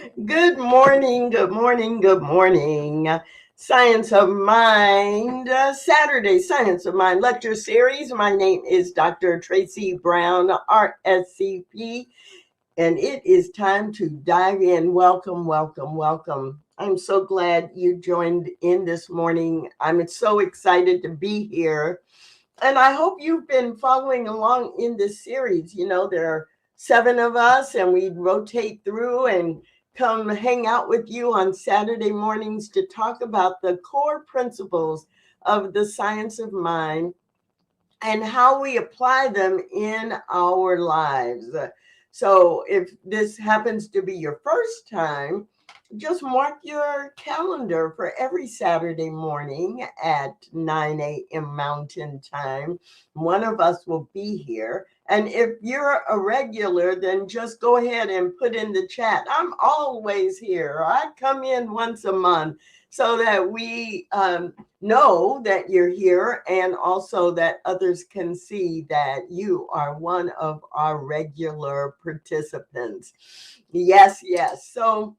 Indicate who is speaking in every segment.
Speaker 1: Good morning, good morning, good morning. Science of Mind, Saturday Science of Mind lecture series. My name is Dr. Tracy Brown, RSCP, and it is time to dive in. Welcome, welcome, welcome. I'm so glad you joined in this morning. I'm so excited to be here. And I hope you've been following along in this series. There are seven of us, and we rotate through and come hang out with you on Saturday mornings to talk about the core principles of the science of mind and how we apply them in our lives. So, if this happens to be your first time, just mark your calendar for every Saturday morning at 9 a.m. Mountain Time. One of us will be here. And if you're a regular, then just go ahead and put in the chat. I'm always here. I come in once a month so that we know that you're here and also that others can see that you are one of our regular participants. Yes, yes. So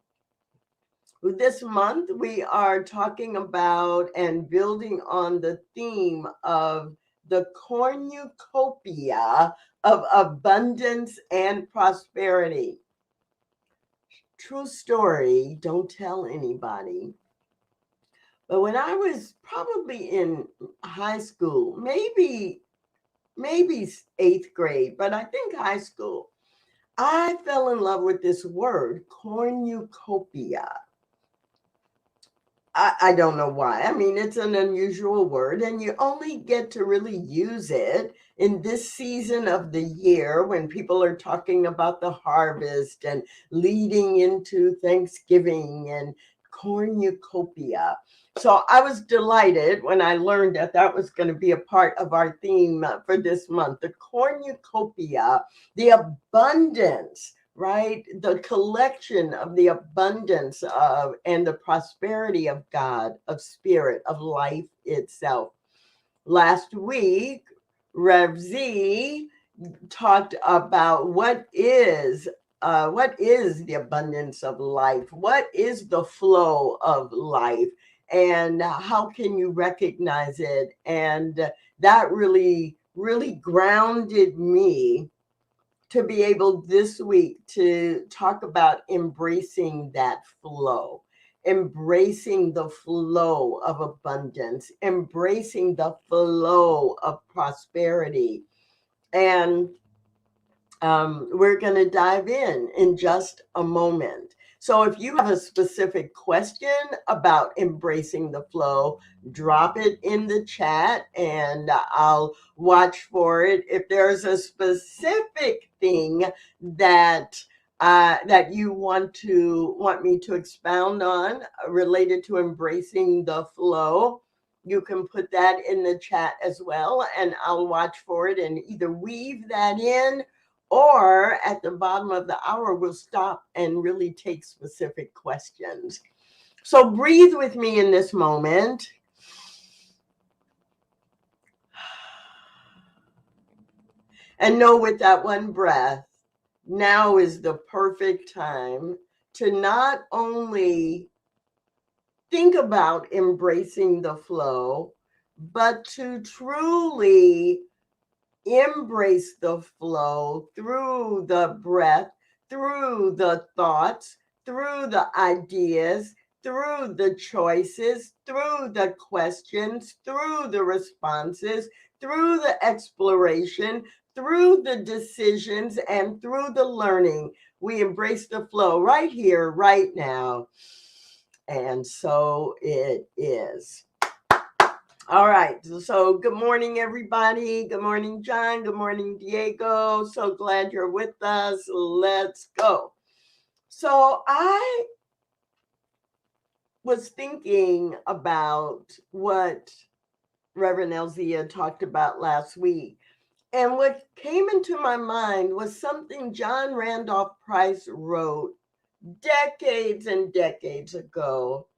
Speaker 1: this month we are talking about and building on the theme of the cornucopia of abundance and prosperity. True story, don't tell anybody. But when I was probably in high school, maybe eighth grade, but I think high school, I fell in love with this word, cornucopia. I don't know why. I mean, it's an unusual word, and you only get to really use it in this season of the year when people are talking about the harvest and leading into Thanksgiving and cornucopia. So I was delighted when I learned that that was going to be a part of our theme for this month, the cornucopia, the abundance, right? The collection of the abundance of and the prosperity of God, of spirit, of life itself. Last week, Rev Z talked about what is the abundance of life? What is the flow of life? And how can you recognize it? And that really, really grounded me to be able this week to talk about embracing that flow, embracing the flow of abundance, embracing the flow of prosperity. And we're going to dive in just a moment. So, if you have a specific question about embracing the flow, drop it in the chat and I'll watch for it. If there's a specific thing that that you want me to expound on related to embracing the flow, you can put that in the chat as well, and I'll watch for it and either weave that in or at the bottom of the hour, we'll stop and really take specific questions. So breathe with me in this moment. And know with that one breath, now is the perfect time to not only think about embracing the flow, but to truly embrace the flow through the breath, through the thoughts, through the ideas, through the choices, through the questions, through the responses, through the exploration, through the decisions, and through the learning. We embrace the flow right here, right now. And so it is. All right. So good morning, everybody. Good morning, John. Good morning, Diego. So glad you're with us. Let's go. So I was thinking about what Reverend Elzia talked about last week. And what came into my mind was something John Randolph Price wrote decades and decades ago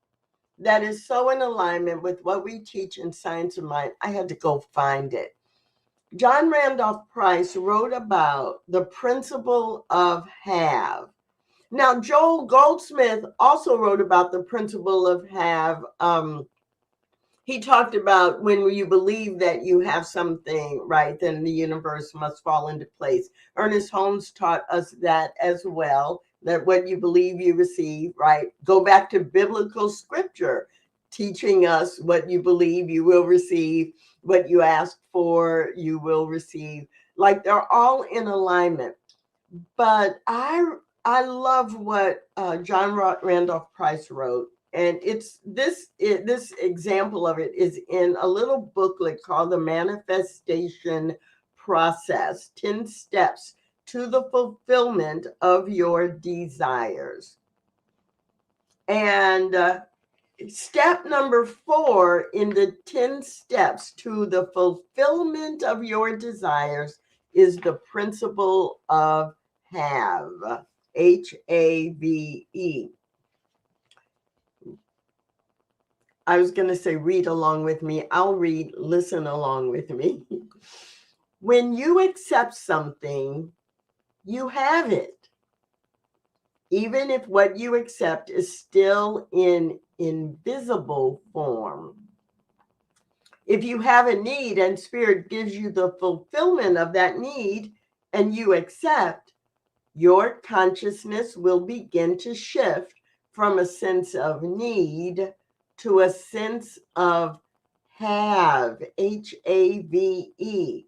Speaker 1: that is so in alignment with what we teach in Science of Mind. I had to go find it. John Randolph Price wrote about the principle of have. Now, Joel Goldsmith also wrote about the principle of have. He talked about when you believe that you have something, right, then the universe must fall into place. Ernest Holmes taught us that as well, that what you believe you receive, right? Go back to biblical scripture, teaching us what you believe you will receive, what you ask for, you will receive. Like they're all in alignment. But I love what John Randolph Price wrote, and this example of it is in a little booklet called The Manifestation Process: 10 Steps to the Fulfillment of Your Desires. And step number 4 in the 10 steps to the fulfillment of your desires is the principle of have. HAVE. I was going to say read along with me. I'll read, listen along with me. When you accept something, you have it, even if what you accept is still in invisible form. If you have a need and Spirit gives you the fulfillment of that need and you accept, your consciousness will begin to shift from a sense of need to a sense of have, HAVE.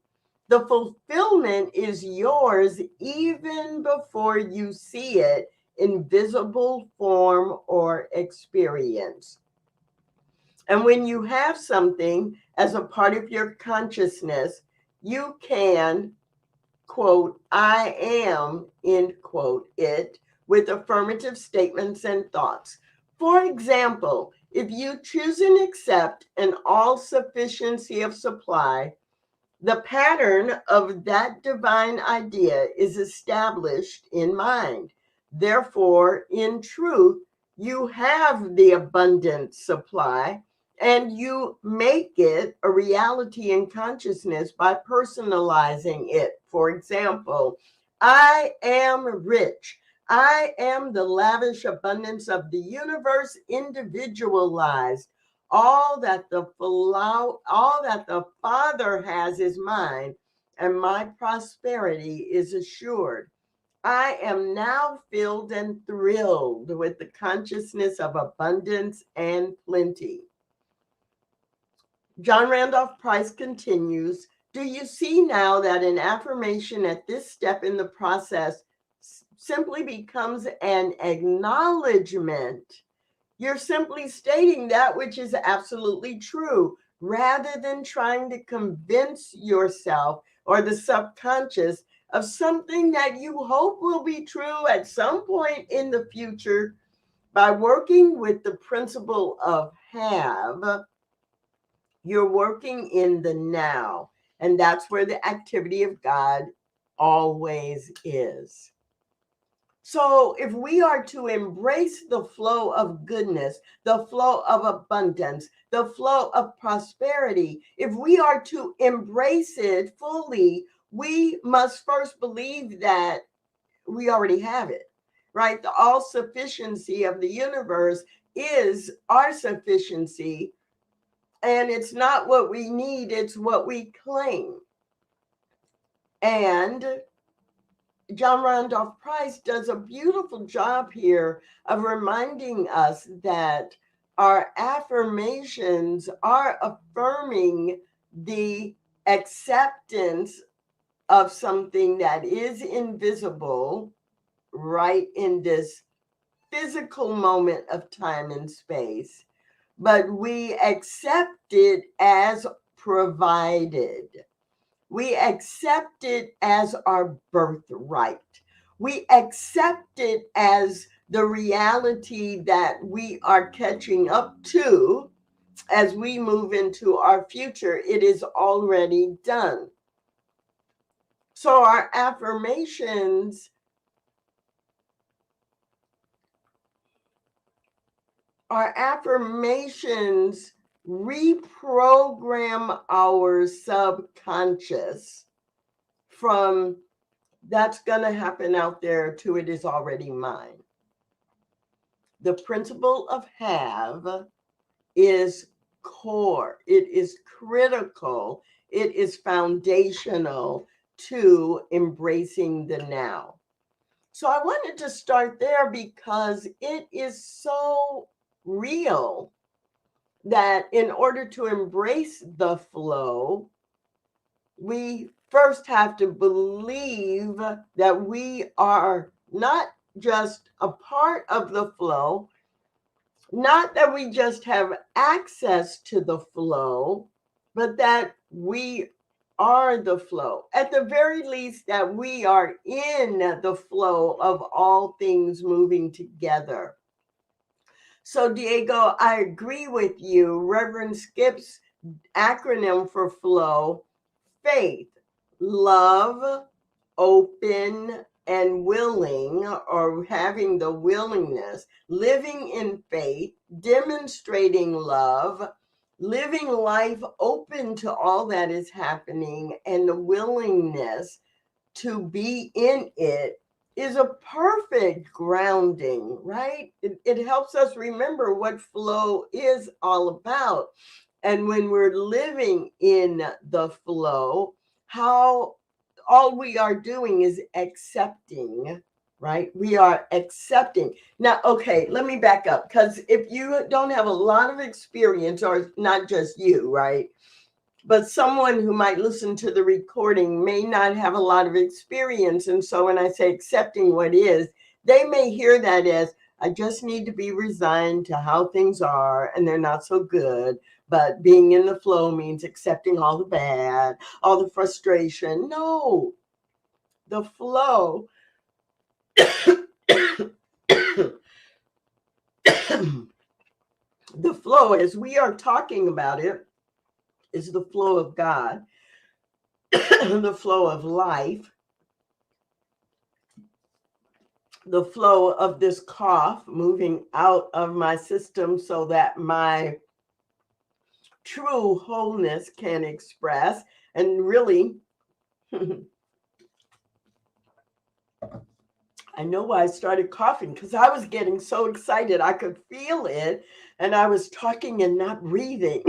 Speaker 1: The fulfillment is yours even before you see it in visible form or experience. And when you have something as a part of your consciousness, you can, quote, I am, end quote, it with affirmative statements and thoughts. For example, if you choose and accept an all sufficiency of supply, the pattern of that divine idea is established in mind. Therefore, in truth, you have the abundant supply and you make it a reality in consciousness by personalizing it. For example, I am rich. I am the lavish abundance of the universe, individualized. All that the Father has is mine, and my prosperity is assured. I am now filled and thrilled with the consciousness of abundance and plenty. John Randolph Price continues, do you see now that an affirmation at this step in the process simply becomes an acknowledgement? You're simply stating that which is absolutely true, rather than trying to convince yourself or the subconscious of something that you hope will be true at some point in the future. By working with the principle of have, you're working in the now, and that's where the activity of God always is. So if we are to embrace the flow of goodness, the flow of abundance, the flow of prosperity, if we are to embrace it fully, we must first believe that we already have it, right? The all sufficiency of the universe is our sufficiency. And it's not what we need, it's what we claim. And John Randolph Price does a beautiful job here of reminding us that our affirmations are affirming the acceptance of something that is invisible right in this physical moment of time and space, but we accept it as provided. We accept it as our birthright. We accept it as the reality that we are catching up to as we move into our future. It is already done. So our affirmations reprogram our subconscious from that's going to happen out there to it is already mine. The principle of have is core. It is critical. It is foundational to embracing the now. So I wanted to start there because it is so real that in order to embrace the flow, we first have to believe that we are not just a part of the flow, not that we just have access to the flow, but that we are the flow. At the very least, that we are in the flow of all things moving together. So, Diego, I agree with you. Reverend Skip's acronym for flow: faith, love, open, and willing, or having the willingness, living in faith, demonstrating love, living life open to all that is happening, and the willingness to be in it is a perfect grounding, right? It helps us remember what flow is all about. And when we're living in the flow, how all we are doing is accepting, right? We are accepting. Now, okay, let me back up, because if you don't have a lot of experience, or not just you, right? But someone who might listen to the recording may not have a lot of experience. And so when I say accepting what is, they may hear that as, I just need to be resigned to how things are and they're not so good. But being in the flow means accepting all the bad, all the frustration. No, the flow, the flow, as we are talking about it, is the flow of God, the flow of life, the flow of this cough moving out of my system so that my true wholeness can express. And really, I know why I started coughing, because I was getting so excited. I could feel it, and I was talking and not breathing.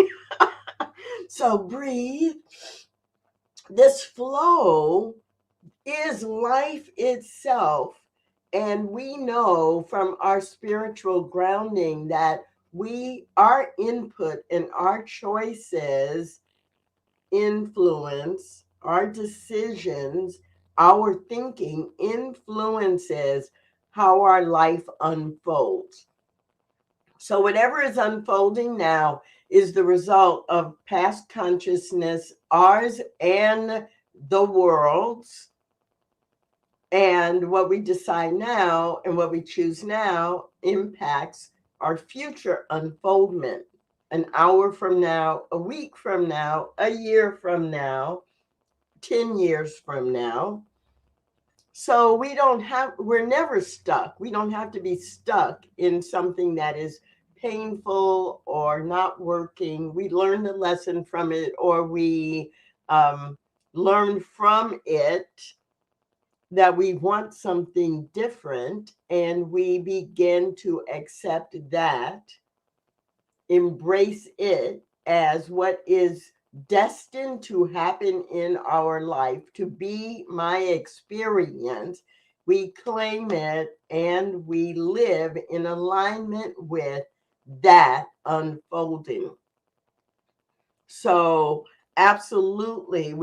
Speaker 1: So breathe. This flow is life itself. And we know from our spiritual grounding that our input and our choices influence our decisions, our thinking influences how our life unfolds. So whatever is unfolding now is the result of past consciousness, ours and the world's. And what we decide now and what we choose now impacts our future unfoldment. An hour from now, a week from now, a year from now, 10 years from now. So we're never stuck. We don't have to be stuck in something that is painful or not working. We learn the lesson from it, or we learn from it that we want something different, and we begin to accept that, embrace it as what is destined to happen in our life, to be my experience. We claim it and we live in alignment with that unfolding. So absolutely,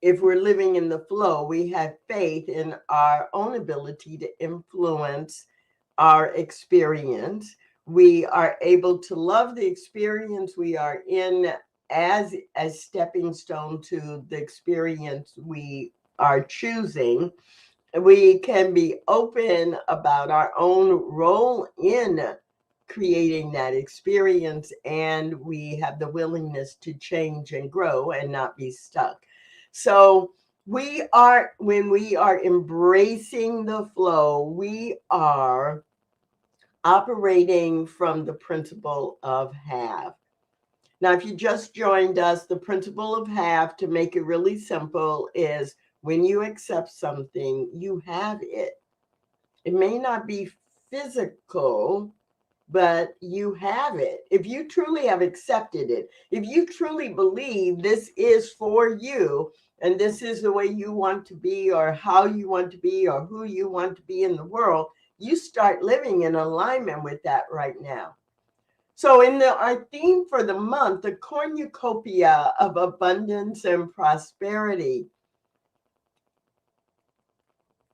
Speaker 1: if we're living in the flow, we have faith in our own ability to influence our experience. We are able to love the experience we are in as a stepping stone to the experience we are choosing. We can be open about our own role in creating that experience, and we have the willingness to change and grow and not be stuck. So when we are embracing the flow, we are operating from the principle of have. Now, if you just joined us, the principle of have, to make it really simple, is when you accept something, you have it. It may not be physical, but you have it. If you truly have accepted it, if you truly believe this is for you and this is the way you want to be or how you want to be or who you want to be in the world, you start living in alignment with that right now. So in our theme for the month, the cornucopia of abundance and prosperity,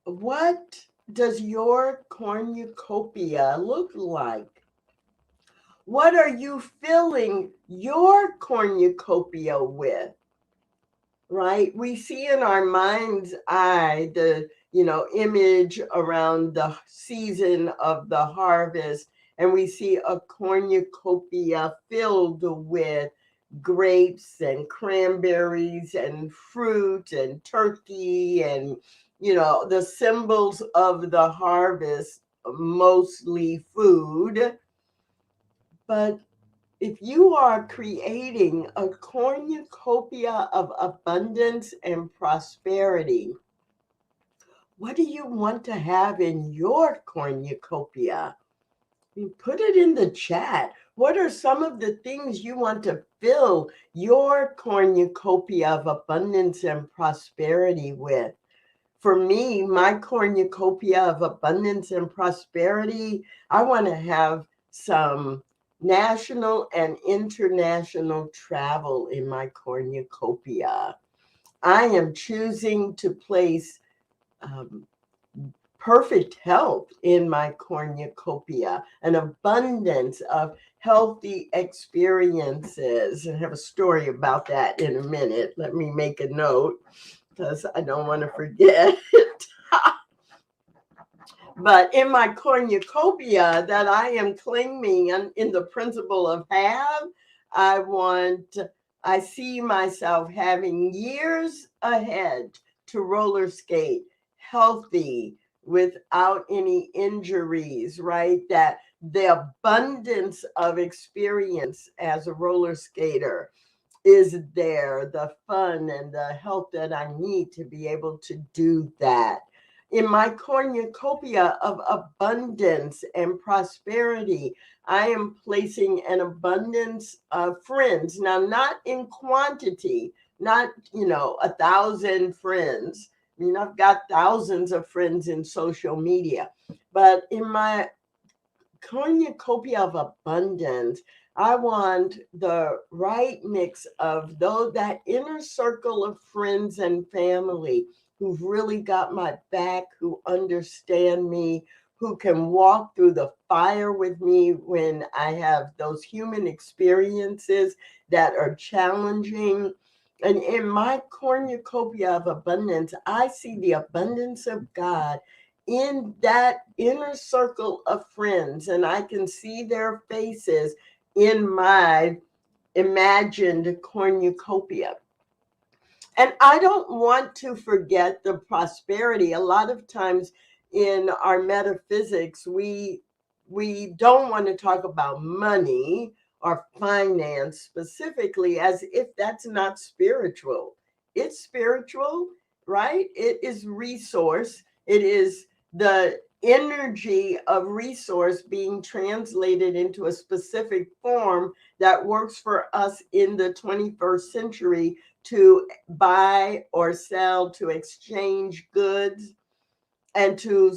Speaker 1: what does your cornucopia look like? What are you filling your cornucopia with? Right? We see in our mind's eye the, image around the season of the harvest, and we see a cornucopia filled with grapes and cranberries and fruit and turkey and, the symbols of the harvest, mostly food. But if you are creating a cornucopia of abundance and prosperity, what do you want to have in your cornucopia? Put it in the chat. What are some of the things you want to fill your cornucopia of abundance and prosperity with? For me, my cornucopia of abundance and prosperity, I want to have some national and international travel in my cornucopia. I am choosing to place perfect health in my cornucopia, an abundance of healthy experiences. I have a story about that in a minute. Let me make a note because I don't want to forget. But in my cornucopia that I am claiming in the principle of have, I see myself having years ahead to roller skate, healthy, without any injuries, right? That the abundance of experience as a roller skater is there, the fun and the health that I need to be able to do that. In my cornucopia of abundance and prosperity, I am placing an abundance of friends. Now, not in quantity, not, 1,000 friends. I mean, I've got thousands of friends in social media, but in my cornucopia of abundance, I want the right mix of that inner circle of friends and family who've really got my back, who understand me, who can walk through the fire with me when I have those human experiences that are challenging. And in my cornucopia of abundance, I see the abundance of God in that inner circle of friends, and I can see their faces in my imagined cornucopia. And I don't want to forget the prosperity. A lot of times in our metaphysics, we don't want to talk about money or finance specifically as if that's not spiritual. It's spiritual, right? It is resource. It is the energy of resource being translated into a specific form that works for us in the 21st century to buy or sell, to exchange goods, and to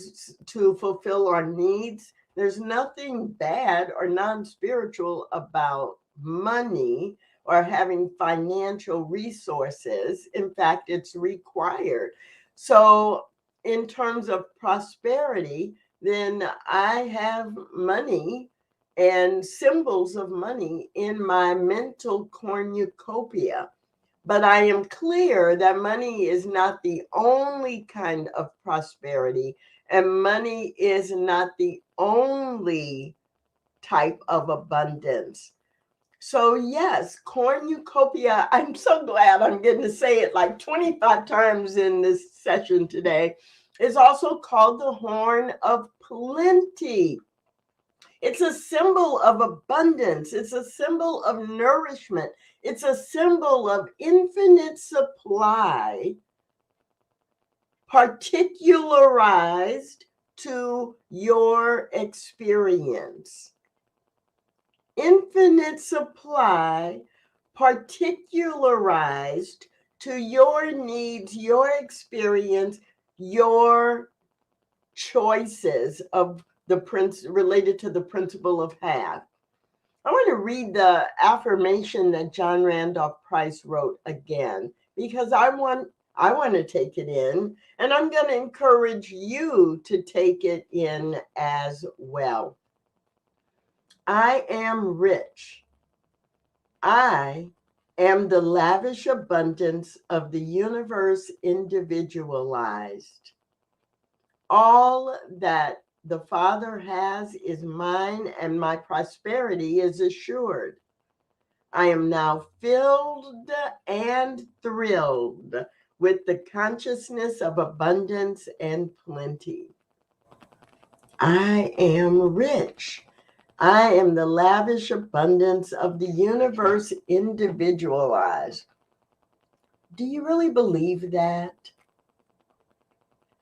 Speaker 1: fulfill our needs. There's nothing bad or non-spiritual about money or having financial resources. In fact, it's required. So in terms of prosperity, then I have money and symbols of money in my mental cornucopia. But I am clear that money is not the only kind of prosperity, and money is not the only type of abundance. So, yes, cornucopia, I'm so glad I'm getting to say it like 25 times in this session today, is also called the horn of plenty. It's a symbol of abundance. It's a symbol of nourishment. It's a symbol of infinite supply, particularized to your experience. Infinite supply, particularized to your needs, your experience, your choices of the related to the principle of have. I want to read the affirmation that John Randolph Price wrote again, because I want to take it in, and I'm going to encourage you to take it in as well. I am rich. I am the lavish abundance of the universe individualized. All that the Father has is mine, and my prosperity is assured. I am now filled and thrilled with the consciousness of abundance and plenty. I am rich. I am the lavish abundance of the universe individualized. Do you really believe that?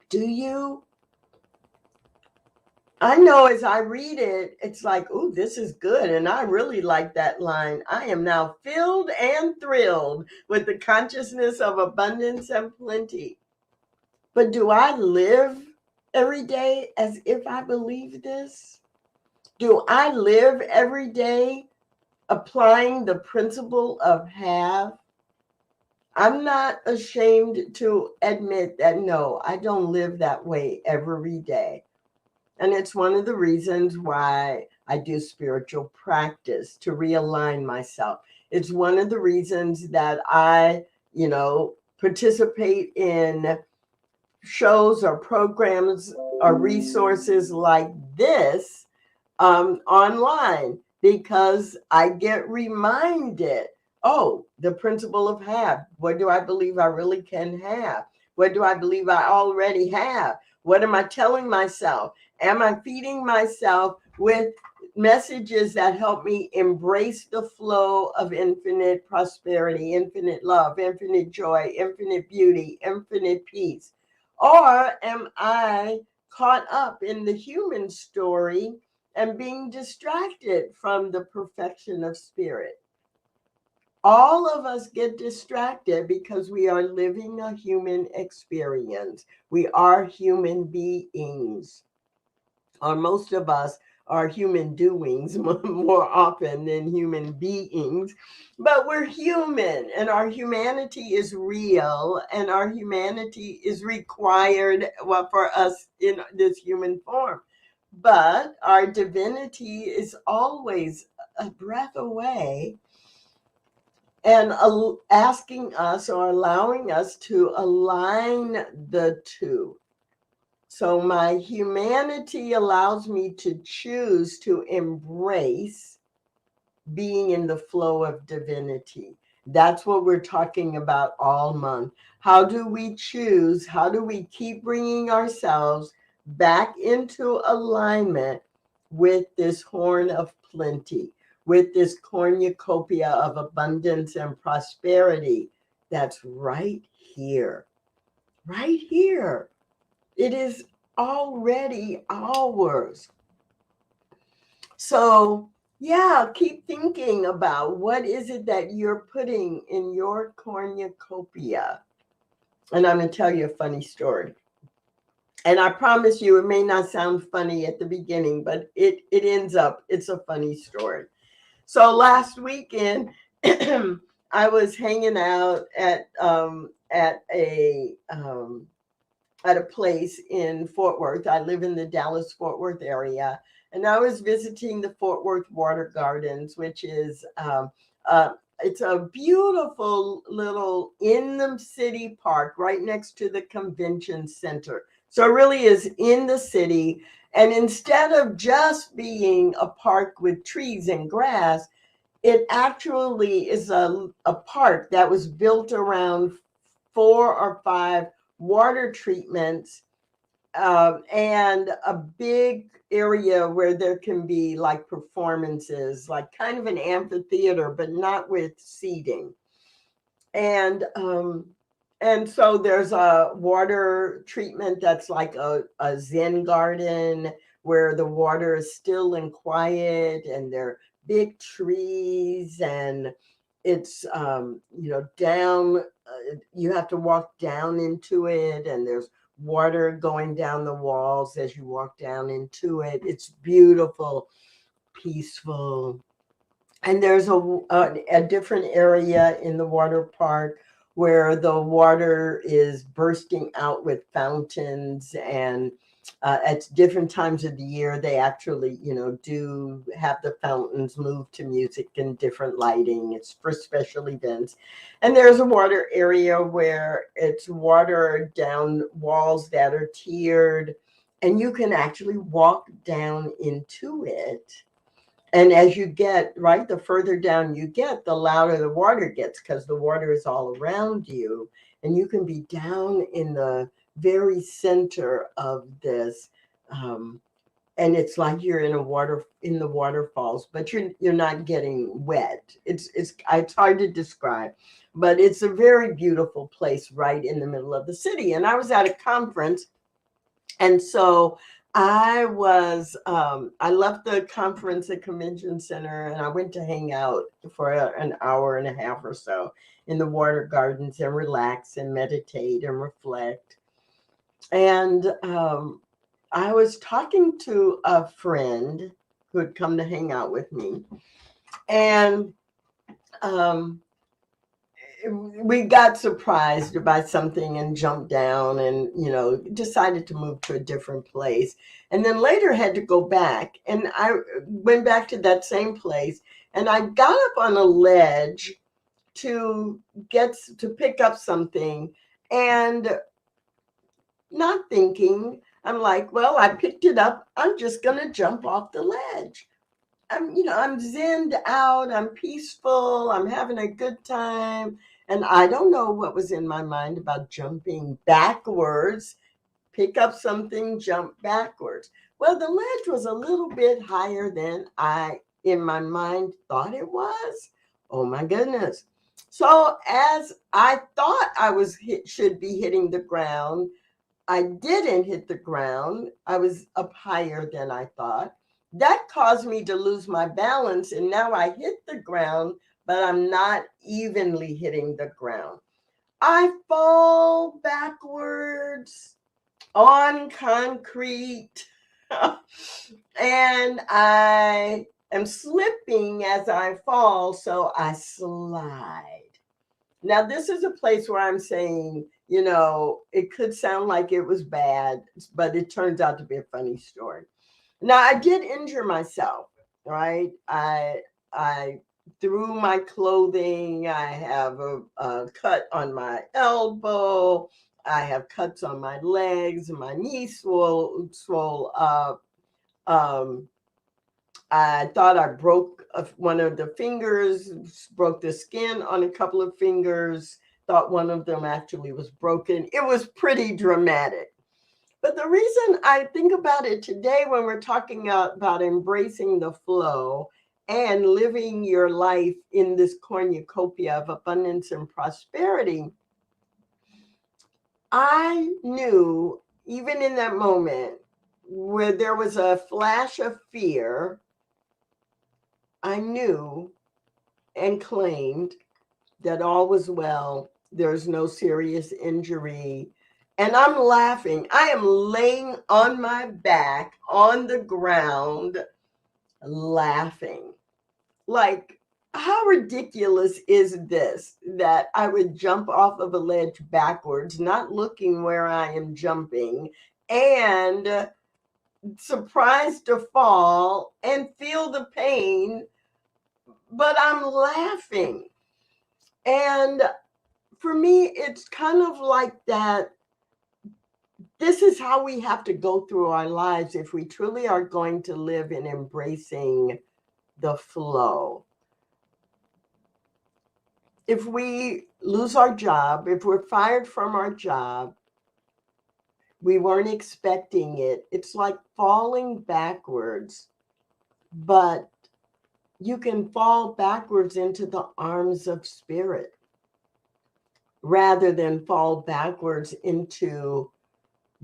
Speaker 1: Do you? I know as I read it, it's like, oh, this is good. And I really like that line. I am now filled and thrilled with the consciousness of abundance and plenty. But do I live every day as if I believe this? Do I live every day applying the principle of have? I'm not ashamed to admit that, no, I don't live that way every day. And it's one of the reasons why I do spiritual practice, to realign myself. It's one of the reasons that I, participate in shows or programs or resources like this online, because I get reminded, oh, the principle of have. What do I believe I really can have? What do I believe I already have? What am I telling myself? Am I feeding myself with messages that help me embrace the flow of infinite prosperity, infinite love, infinite joy, infinite beauty, infinite peace? Or am I caught up in the human story and being distracted from the perfection of spirit? All of us get distracted because we are living a human experience. We are human beings, or most of us are human doings more often than human beings. But we're human, and our humanity is real, and our humanity is required, for us in this human form. But our divinity is always a breath away, and asking us or allowing us to align the two. So my humanity allows me to choose to embrace being in the flow of divinity. That's what we're talking about all month. How do we choose? How do we keep bringing ourselves back into alignment with this horn of plenty, with this cornucopia of abundance and prosperity that's right here, right here? It is already ours. So, yeah, keep thinking about what is it that you're putting in your cornucopia. And I'm going to tell you a funny story. And I promise you, it may not sound funny at the beginning, but it ends up, it's a funny story. So last weekend, I was hanging out at a place in Fort Worth. I live in the Dallas-Fort Worth area, and I was visiting the Fort Worth Water Gardens, which is it's a beautiful little in the city park right next to the convention center. So it really is in the city, and instead of just being a park with trees and grass, it actually is a park that was built around 4 or 5 water treatments, and a big area where there can be like performances, like kind of an amphitheater, but not with seating. And And so there's a water treatment that's like a Zen garden where the water is still and quiet, and there are big trees, and it's down. You have to walk down into it, and there's water going down the walls as you walk down into it. It's beautiful, peaceful. And there's a different area in the water park where the water is bursting out with fountains, and at different times of the year they actually do have the fountains move to music and different lighting. It's for special events. And there's a water area where it's water down walls that are tiered, and you can actually walk down into it. And as you get, right, the further down you get, the louder the water gets because the water is all around you. And you can be down in the very center of this. And it's like you're in the waterfalls, but you're not getting wet. It's hard to describe, but it's a very beautiful place right in the middle of the city. And I was at a conference, and so I left the conference at Convention Center, and I went to hang out for an hour and a half or so in the water gardens and relax and meditate and reflect. And I was talking to a friend who had come to hang out with me, and um, we got surprised by something and jumped down and decided to move to a different place, and then later had to go back, and I went back to that same place, and I got up on a ledge to pick up something, and not thinking, I'm like, well, I picked it up, I'm just going to jump off the ledge. I'm zenned out, I'm peaceful, I'm having a good time. And I don't know what was in my mind about jumping backwards, pick up something, jump backwards. Well, the ledge was a little bit higher than I, in my mind, thought it was. Oh my goodness. So as I thought should be hitting the ground, I didn't hit the ground. I was up higher than I thought. That caused me to lose my balance, and now I hit the ground, but I'm not evenly hitting the ground. I fall backwards on concrete, and I am slipping as I fall, so I slide. Now, this is a place where I'm saying, it could sound like it was bad, but it turns out to be a funny story. Now, I did injure myself, right? I threw my clothing. I have a cut on my elbow. I have cuts on my legs. My knee swole up. Um, I thought I broke one of the fingers, broke the skin on a couple of fingers, thought one of them actually was broken. It was pretty dramatic. But the reason I think about it today when we're talking about embracing the flow and living your life in this cornucopia of abundance and prosperity, I knew even in that moment where there was a flash of fear, I knew and claimed that all was well. There's no serious injury. And I'm laughing. I am laying on my back on the ground, laughing. Like, how ridiculous is this that I would jump off of a ledge backwards, not looking where I am jumping, and surprised to fall and feel the pain, but I'm laughing. And for me, it's kind of like that. This is how we have to go through our lives if we truly are going to live in embracing the flow. If we lose our job, if we're fired from our job, we weren't expecting it. It's like falling backwards, but you can fall backwards into the arms of spirit. rather than fall backwards into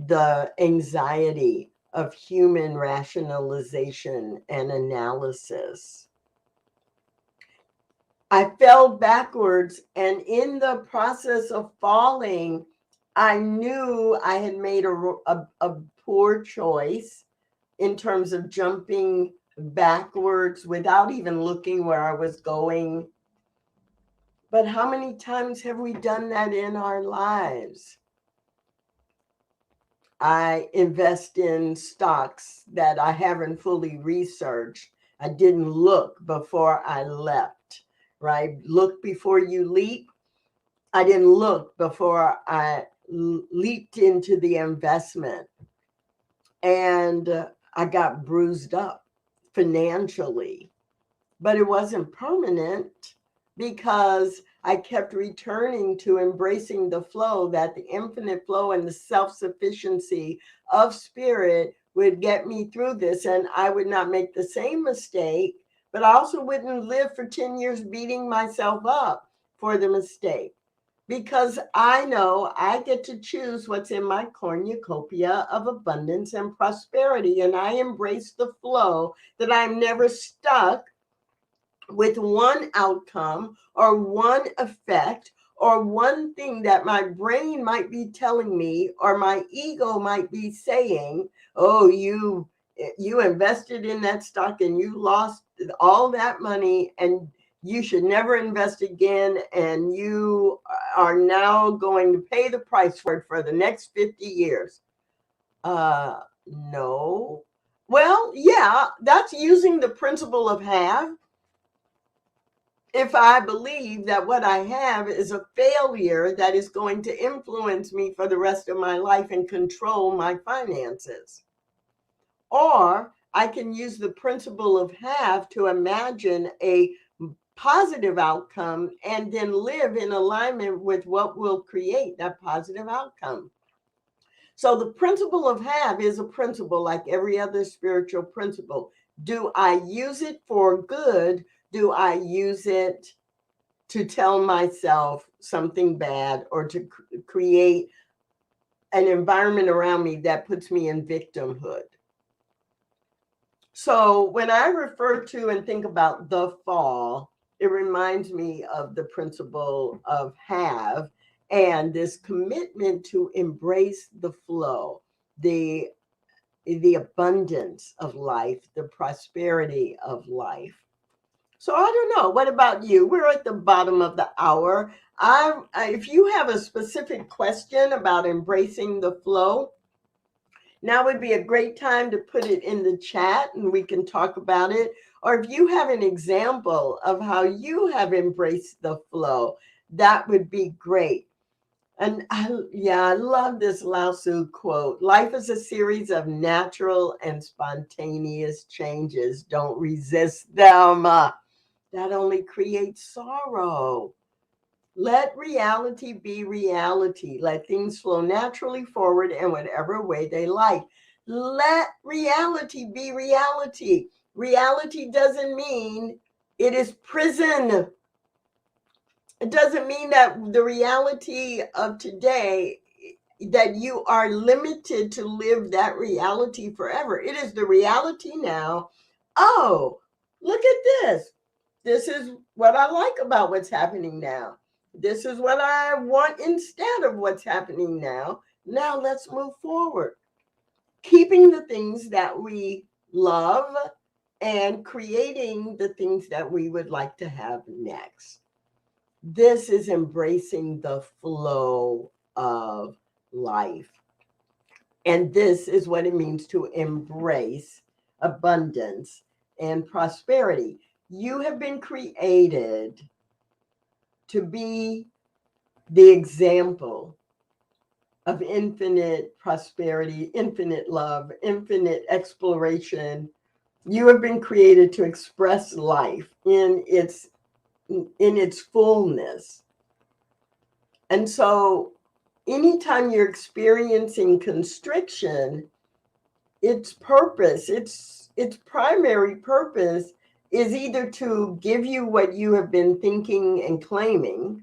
Speaker 1: the anxiety of human rationalization and analysis. I fell backwards, and in the process of falling, I knew I had made a poor choice in terms of jumping backwards without even looking where I was going. But how many times have we done that in our lives? I invest in stocks that I haven't fully researched. I didn't look before I left, right? Look before you leap. I didn't look before I leaped into the investment. And I got bruised up financially, but it wasn't permanent because I kept returning to embracing the flow, that the infinite flow and the self-sufficiency of spirit would get me through this, and I would not make the same mistake, but I also wouldn't live for 10 years beating myself up for the mistake, because I know I get to choose what's in my cornucopia of abundance and prosperity, and I embrace the flow that I'm never stuck with one outcome or one effect or one thing that my brain might be telling me or my ego might be saying, oh, you invested in that stock and you lost all that money and you should never invest again, and you are now going to pay the price for it for the next 50 years. No. Well, yeah, that's using the principle of have. If I believe that what I have is a failure that is going to influence me for the rest of my life and control my finances. Or I can use the principle of have to imagine a positive outcome and then live in alignment with what will create that positive outcome. So the principle of have is a principle like every other spiritual principle. Do I use it for good? Do I use it to tell myself something bad or to create an environment around me that puts me in victimhood? So when I refer to and think about the fall, it reminds me of the principle of have and this commitment to embrace the flow, the abundance of life, the prosperity of life. So I don't know. What about you? We're at the bottom of the hour. If you have a specific question about embracing the flow, now would be a great time to put it in the chat and we can talk about it. Or if you have an example of how you have embraced the flow, that would be great. And I love this Lao Tzu quote. Life is a series of natural and spontaneous changes. Don't resist them. That only creates sorrow. Let reality be reality. Let things flow naturally forward in whatever way they like. Let reality be reality. Reality doesn't mean it is prison. It doesn't mean that the reality of today, that you are limited to live that reality forever. It is the reality now. Oh, look at this. This is what I like about what's happening now. This is what I want instead of what's happening now. Now let's move forward. Keeping the things that we love and creating the things that we would like to have next. This is embracing the flow of life. And this is what it means to embrace abundance and prosperity. You have been created to be the example of infinite prosperity, infinite love, infinite exploration. You have been created to express life in its fullness. And so anytime you're experiencing constriction, its purpose, its primary purpose is either to give you what you have been thinking and claiming,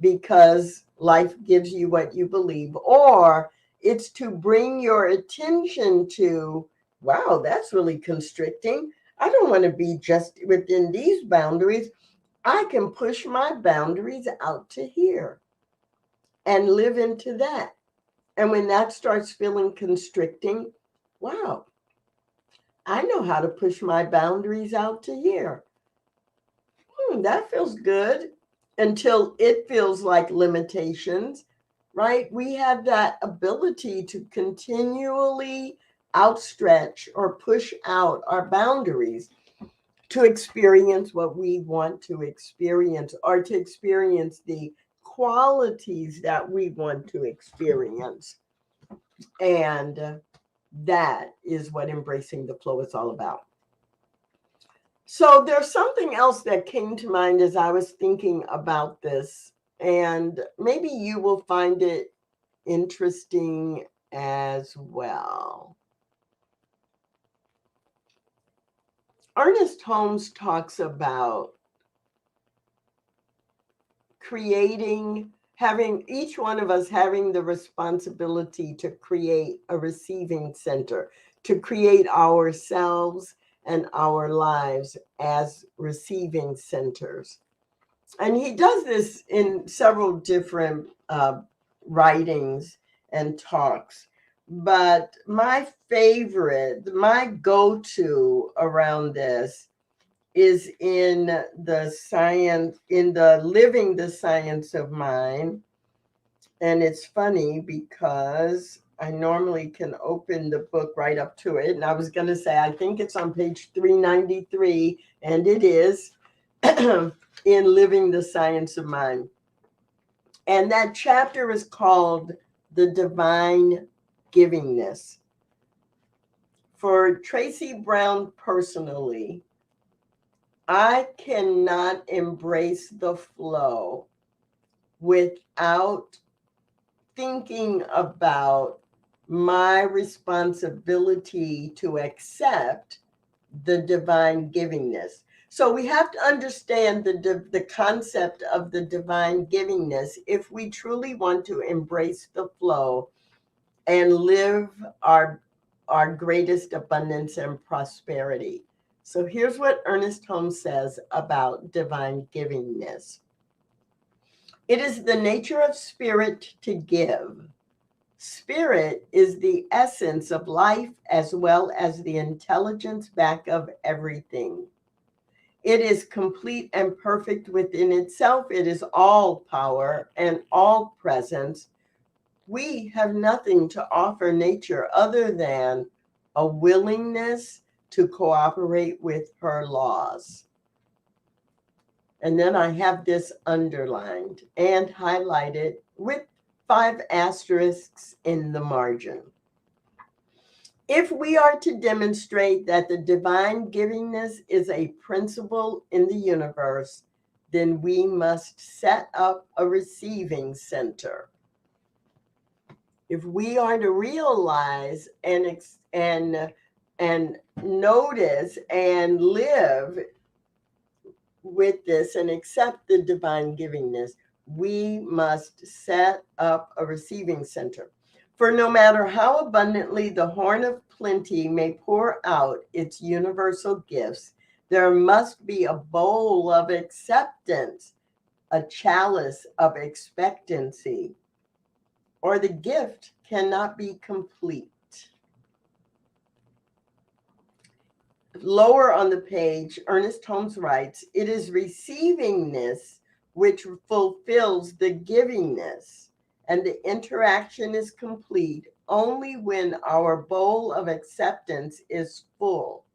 Speaker 1: because life gives you what you believe, or it's to bring your attention to, wow, that's really constricting. I don't want to be just within these boundaries. I can push my boundaries out to here and live into that. And when that starts feeling constricting, wow, I know how to push my boundaries out to here. That feels good, until it feels like limitations, right? We have that ability to continually outstretch or push out our boundaries to experience what we want to experience, or to experience the qualities that we want to experience. And that is what embracing the flow is all about. So there's something else that came to mind as I was thinking about this, and maybe you will find it interesting as well. Ernest Holmes talks about having each one of us having the responsibility to create a receiving center, to create ourselves and our lives as receiving centers. And he does this in several different writings and talks. But my favorite, my go-to around this is in the Living the Science of Mind. And it's funny because I normally can open the book right up to it. And I was going to say, I think it's on page 393, and it is in Living the Science of Mind. And that chapter is called The Divine Givingness. For Tracy Brown personally, I cannot embrace the flow without thinking about my responsibility to accept the divine givingness. So we have to understand the concept of the divine givingness if we truly want to embrace the flow and live our greatest abundance and prosperity. So here's what Ernest Holmes says about divine givingness. It is the nature of spirit to give. Spirit is the essence of life as well as the intelligence back of everything. It is complete and perfect within itself. It is all power and all presence. We have nothing to offer nature other than a willingness to cooperate with her laws. And then I have this underlined and highlighted with 5 asterisks in the margin. If we are to demonstrate that the divine givingness is a principle in the universe, then we must set up a receiving center. If we are to realize and notice and live with this and accept the divine givingness, we must set up a receiving center. For no matter how abundantly the horn of plenty may pour out its universal gifts, there must be a bowl of acceptance, a chalice of expectancy, or the gift cannot be complete. Lower on the page, Ernest Holmes writes, it is receivingness which fulfills the givingness, and the interaction is complete only when our bowl of acceptance is full.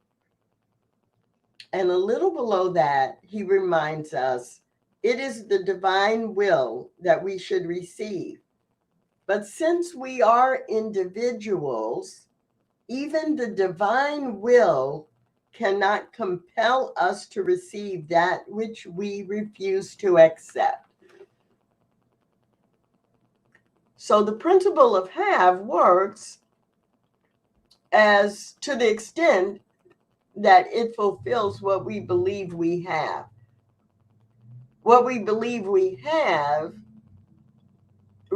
Speaker 1: And a little below that, he reminds us, it is the divine will that we should receive. But since we are individuals, even the divine will cannot compel us to receive that which we refuse to accept. So the principle of have works as to the extent that it fulfills what we believe we have. What we believe we have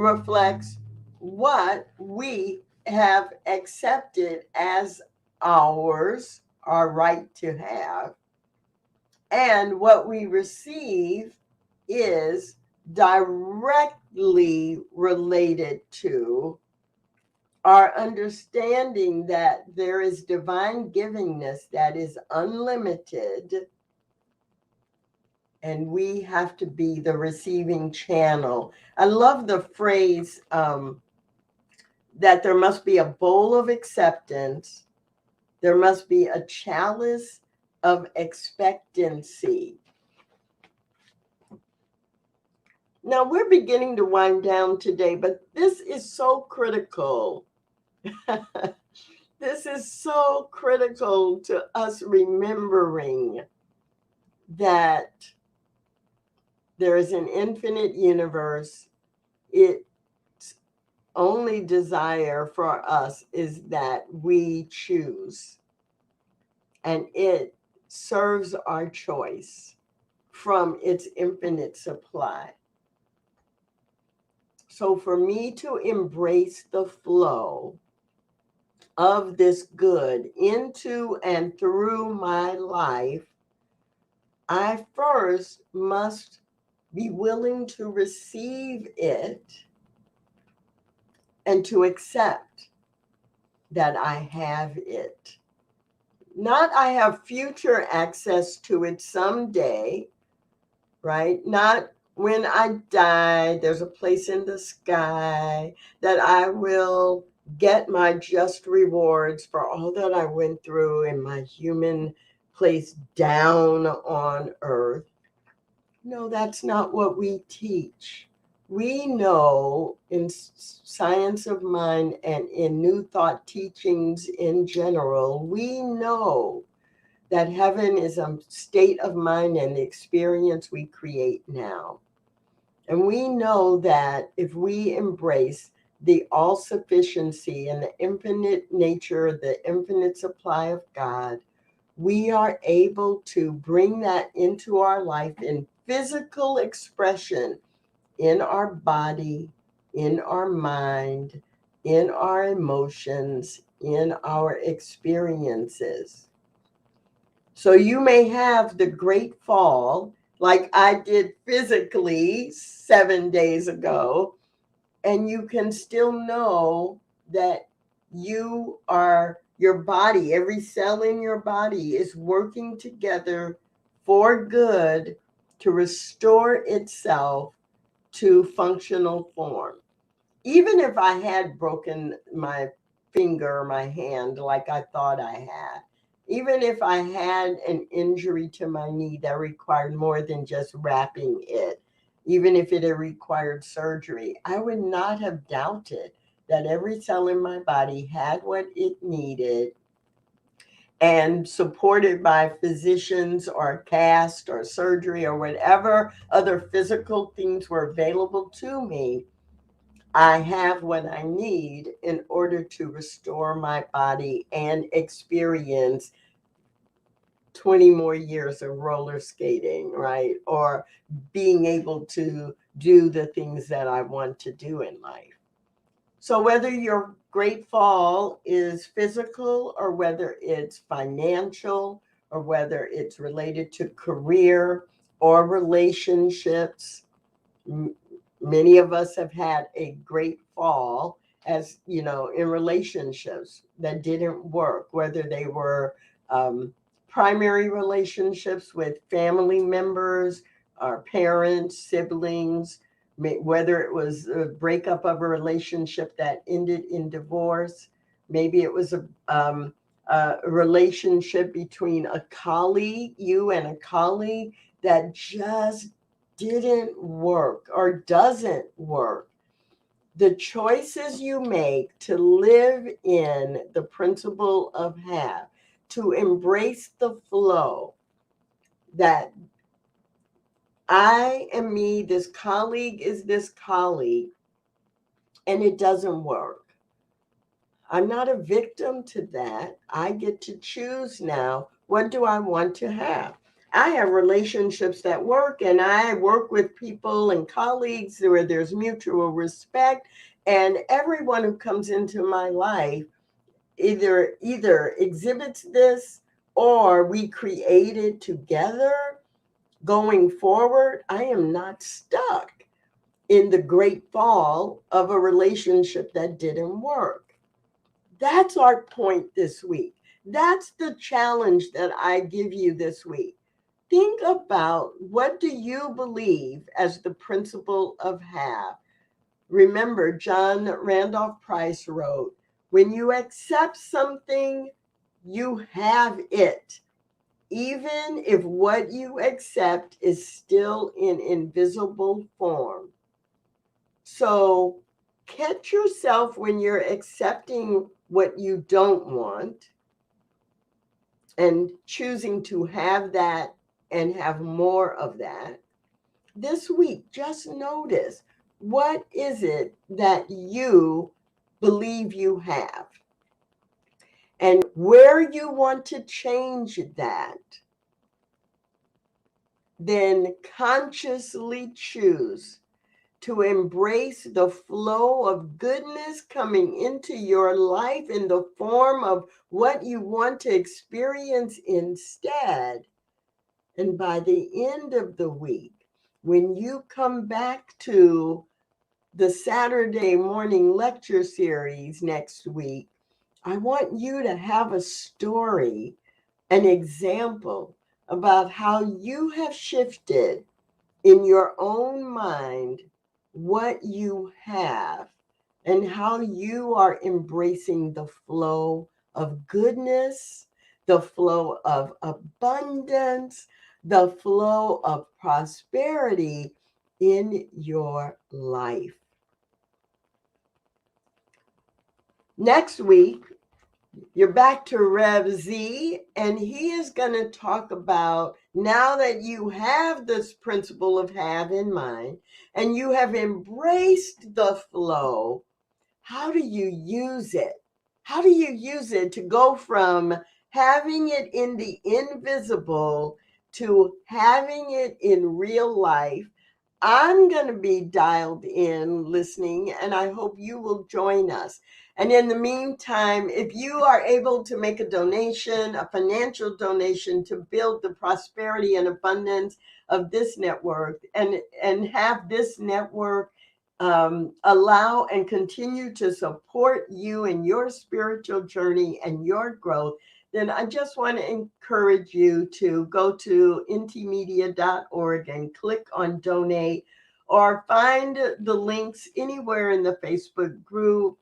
Speaker 1: reflects what we have accepted as ours, our right to have, and what we receive is directly related to our understanding that there is divine givingness that is unlimited, and we have to be the receiving channel. I love the phrase that there must be a bowl of acceptance, there must be a chalice of expectancy. Now, we're beginning to wind down today, but this is so critical. This is so critical to us remembering that there is an infinite universe. Its only desire for us is that we choose, and it serves our choice from its infinite supply. So for me to embrace the flow of this good into and through my life, I first must be willing to receive it and to accept that I have it. Not I have future access to it someday, right? Not when I die, there's a place in the sky that I will get my just rewards for all that I went through in my human place down on earth. No, that's not what we teach. We know in science of mind and in New Thought teachings in general, we know that heaven is a state of mind and the experience we create now. And we know that if we embrace the all-sufficiency and the infinite nature, the infinite supply of God, we are able to bring that into our life in physical expression, in our body, in our mind, in our emotions, in our experiences. So you may have the great fall, like I did physically 7 days ago, and you can still know that your body, every cell in your body is working together for good to restore itself to functional form. Even if I had broken my finger or my hand like I thought I had, even if I had an injury to my knee that required more than just wrapping it, even if it had required surgery, I would not have doubted that every cell in my body had what it needed, and supported by physicians or cast or surgery or whatever other physical things were available to me, I have what I need in order to restore my body and experience 20 more years of roller skating, right? Or being able to do the things that I want to do in life. So whether your great fall is physical or whether it's financial or whether it's related to career or relationships, many of us have had a great fall, as you know, in relationships that didn't work, whether they were primary relationships with family members, our parents, siblings, whether it was a breakup of a relationship that ended in divorce, maybe it was a relationship between a colleague, you and a colleague, that just didn't work or doesn't work. The choices you make to live in the principle of have, to embrace the flow that I am me, this colleague is this colleague, and it doesn't work. I'm not a victim to that. I get to choose now, what do I want to have? I have relationships that work, and I work with people and colleagues where there's mutual respect. And everyone who comes into my life either exhibits this or we create it together. Going forward, I am not stuck in the great fall of a relationship that didn't work. That's our point this week. That's the challenge that I give you this week. Think about, what do you believe as the principle of have? Remember, John Randolph Price wrote, when you accept something, you have it, even if what you accept is still in invisible form. So catch yourself when you're accepting what you don't want and choosing to have that and have more of that. This week, just notice, what is it that you believe you have? And where you want to change that, then consciously choose to embrace the flow of goodness coming into your life in the form of what you want to experience instead. And by the end of the week, when you come back to the Saturday morning lecture series next week, I want you to have a story, an example about how you have shifted in your own mind what you have and how you are embracing the flow of goodness, the flow of abundance, the flow of prosperity in your life. Next week, you're back to Rev Z, and he is going to talk about, now that you have this principle of have in mind and you have embraced the flow, how do you use it? How do you use it to go from having it in the invisible to having it in real life? I'm going to be dialed in listening, and I hope you will join us. And in the meantime, if you are able to make a donation, a financial donation, to build the prosperity and abundance of this network, and have this network allow and continue to support you in your spiritual journey and your growth, then I just want to encourage you to go to ntmedia.org and click on donate, or find the links anywhere in the Facebook group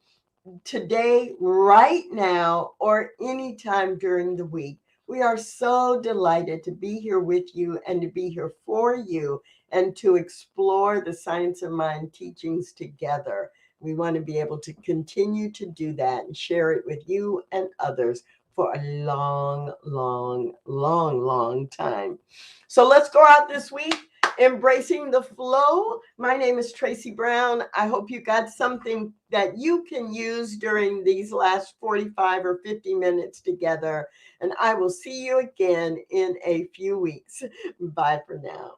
Speaker 1: today, right now, or anytime during the week. We are so delighted to be here with you and to be here for you and to explore the Science of Mind teachings together. We want to be able to continue to do that and share it with you and others for a long, long, long, long time. So let's go out this week embracing the flow. My name is Tracy Brown. I hope you got something that you can use during these last 45 or 50 minutes together. And I will see you again in a few weeks. Bye for now.